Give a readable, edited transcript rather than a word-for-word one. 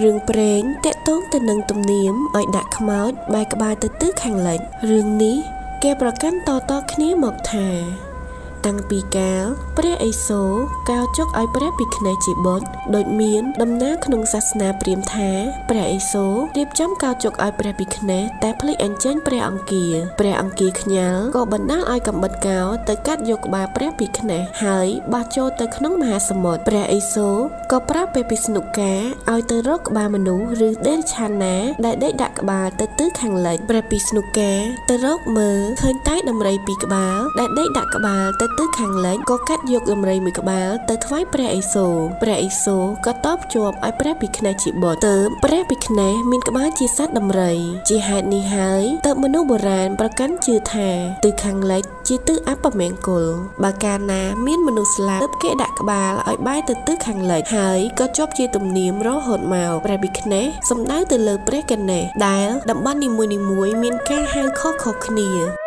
រឿងព្រេងតាក់ទងទៅនឹងទំនៀមឲ្យដាក់ខ្មោចបែរក្បាលទៅទិសខាងលិចរឿងនេះគេប្រកាន់តគ្នាមកថាតាំងពីកាលព្រះឥសូរកោរចុកឲ្យព្រះភិក្ខុជាបុត្រដូចមានដំណើរក្នុងសាសនាព្រាហ្មណ៍ថាព្រះឥសូររៀបចំកោរចុកឲ្យព្រះភិក្ខុតែភ្លេចអញ្ជើញព្រះអង្គាខ្ញាល់ក៏បណ្ដាលឲ្យកំបិតកោរទៅកាត់យកក្បាលព្រះភិក្ខុហើយបោះចូលទៅក្នុងមហាសមុទ្រព្រះឥសូរក៏ប្រាប់ពេលពិស្ណុកាឲ្យទៅរកក្បាលមនុស្សឬដេរឆានណាដែលដេកដាក់ក្បាលទៅទិសខាងលិចព្រះពិស្ណុកាទៅរកមើលឃើញតែដំរីពីរក្បាលដែលដេកដាក់ក្បាលទៅទិសខាងលិចក៏កាត់យកដំរីមួយក្បាលទៅថ្វាយព្រះឥសូរក៏តបជាប់ឲ្យព្រះភិក្ខុជាបុត្រទើបព្រះភិក្ខុមានក្បាលជាសត្វដំរីជាហេតុនេះហើយទើបមនុស្សបុរាណប្រកាន់ជឿថាទិសខាងលិចជាទិសអពមង្គលបើកាលណាមានមនុស្សស្លាប់ទើបគេដាក់ក្បាលឲ្យបែរទៅទិសខាងលិចហើយក៏ជាប់ជាទំនៀមរហូតមកព្រះភិក្ខុសំដៅទៅលើព្រះកណេសដែលតំបន់នីមួយៗមានការហៅខុសៗគ្នា